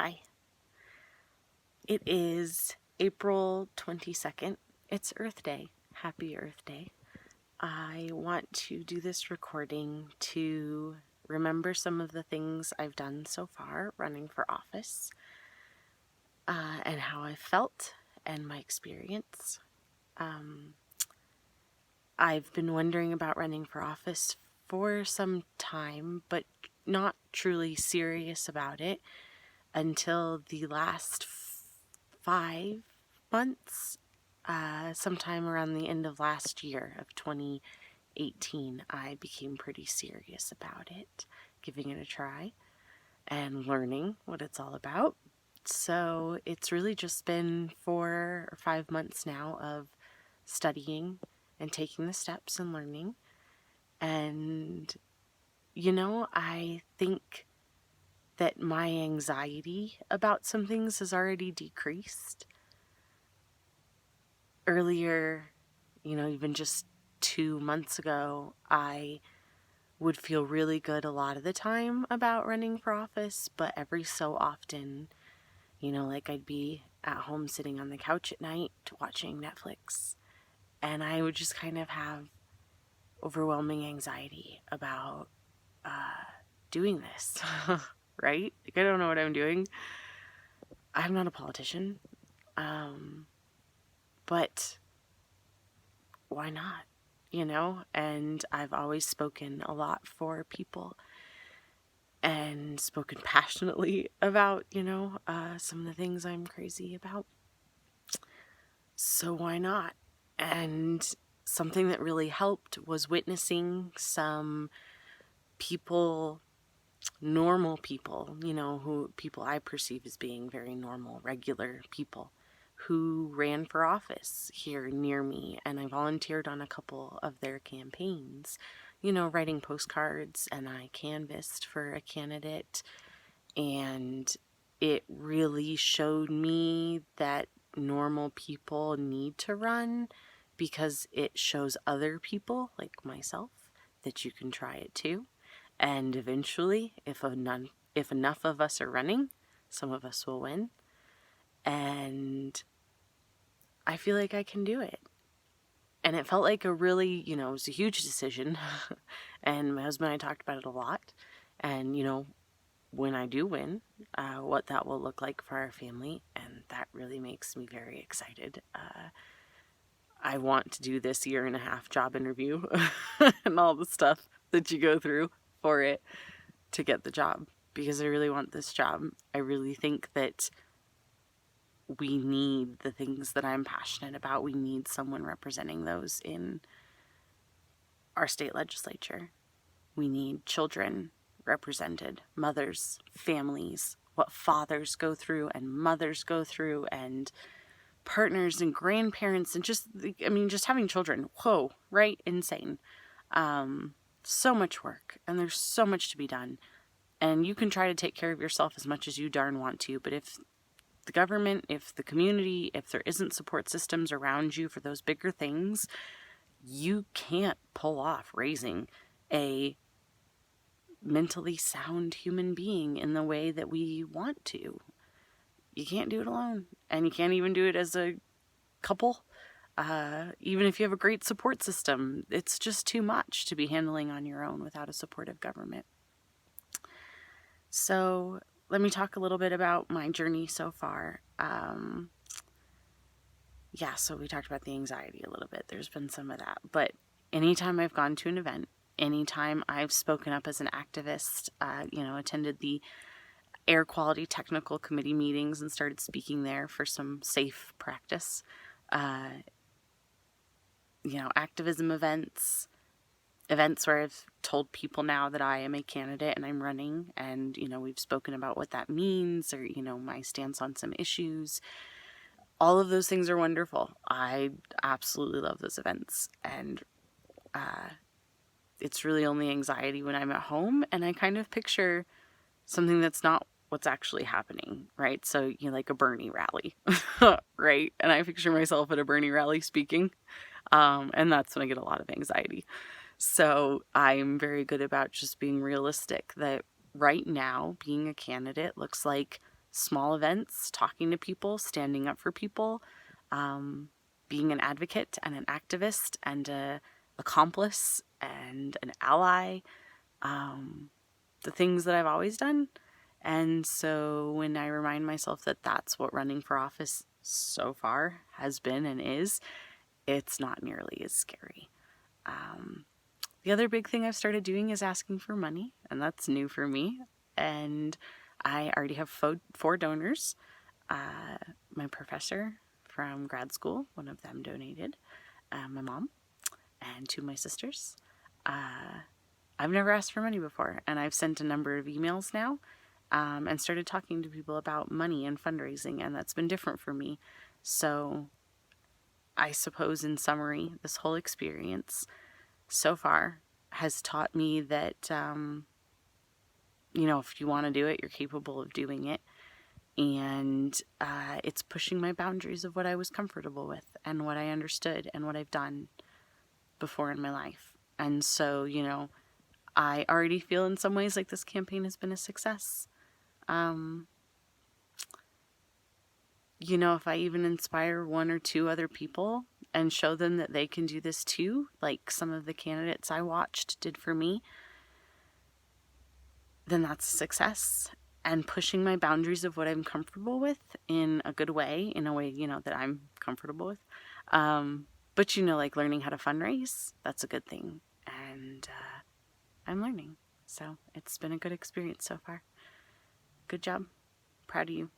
Hi. It is April 22nd. It's Earth Day. Happy Earth Day. I want to do this recording to remember some of the things I've done so far running for office, and how I felt and my experience. I've been wondering about running for office for some time, but not truly serious about it until the last 5 months, sometime around the end of last year of 2018, I became pretty serious about it, giving it a try and learning what it's all about. So it's really just been 4 or 5 months now of studying and taking the steps and learning. And, I think that my anxiety about some things has already decreased. Earlier, even just 2 months ago, I would feel really good a lot of the time about running for office, but every so often, like I'd be at home sitting on the couch at night watching Netflix, and I would just kind of have overwhelming anxiety about doing this, right? Like, I don't know what I'm doing. I'm not a politician, but why not? And I've always spoken a lot for people and spoken passionately about, some of the things I'm crazy about. So why not? And something that really helped was witnessing some people, normal people, who people I perceive as being very normal, regular people, who ran for office here near me, and I volunteered on a couple of their campaigns, writing postcards, and I canvassed for a candidate, and it really showed me that normal people need to run because it shows other people, like myself, that you can try it too. And eventually, if enough of us are running, some of us will win. And I feel like I can do it. And it felt like a really, it was a huge decision. And my husband and I talked about it a lot. And, when I do win, what that will look like for our family. And that really makes me very excited. I want to do this 1.5-year job interview and all the stuff that you go through for it to get the job, because I really want this job. I really think that we need the things that I'm passionate about. We need someone representing those in our state legislature. We need children represented, mothers, families, what fathers go through and mothers go through, and partners and grandparents, and just having children. Whoa, right? Insane. So much work, and there's so much to be done. And you can try to take care of yourself as much as you darn want to, but if the government, if the community, if there isn't support systems around you for those bigger things, you can't pull off raising a mentally sound human being in the way that we want to. You can't do it alone, and you can't even do it as a couple. Even if you have a great support system, it's just too much to be handling on your own without a supportive government. So let me talk a little bit about my journey so far. So we talked about the anxiety a little bit. There's been some of that. But anytime I've gone to an event, anytime I've spoken up as an activist, attended the air quality technical committee meetings and started speaking there for some safe practice, activism events where I've told people now that I am a candidate and I'm running, and, we've spoken about what that means, or, my stance on some issues. All of those things are wonderful. I absolutely love those events. And it's really only anxiety when I'm at home and I kind of picture something that's not what's actually happening, right? So, like a Bernie rally, right? And I picture myself at a Bernie rally speaking, and that's when I get a lot of anxiety. So I'm very good about just being realistic that right now being a candidate looks like small events, talking to people, standing up for people, being an advocate and an activist and an accomplice and an ally, the things that I've always done. And so when I remind myself that that's what running for office so far has been and is, it's not nearly as scary. The other big thing I've started doing is asking for money, and that's new for me. And I already have 4 donors. My professor from grad school, one of them donated, my mom, and 2 of my sisters. I've never asked for money before, and I've sent a number of emails now, and started talking to people about money and fundraising, and that's been different for me. So I suppose in summary, this whole experience so far has taught me that, if you want to do it, you're capable of doing it. And it's pushing my boundaries of what I was comfortable with and what I understood and what I've done before in my life. And so, I already feel in some ways like this campaign has been a success. If I even inspire 1 or 2 other people and show them that they can do this too, like some of the candidates I watched did for me, then that's a success. And pushing my boundaries of what I'm comfortable with in a good way, in a way, that I'm comfortable with. But, like learning how to fundraise, that's a good thing. And I'm learning. So it's been a good experience so far. Good job. Proud of you.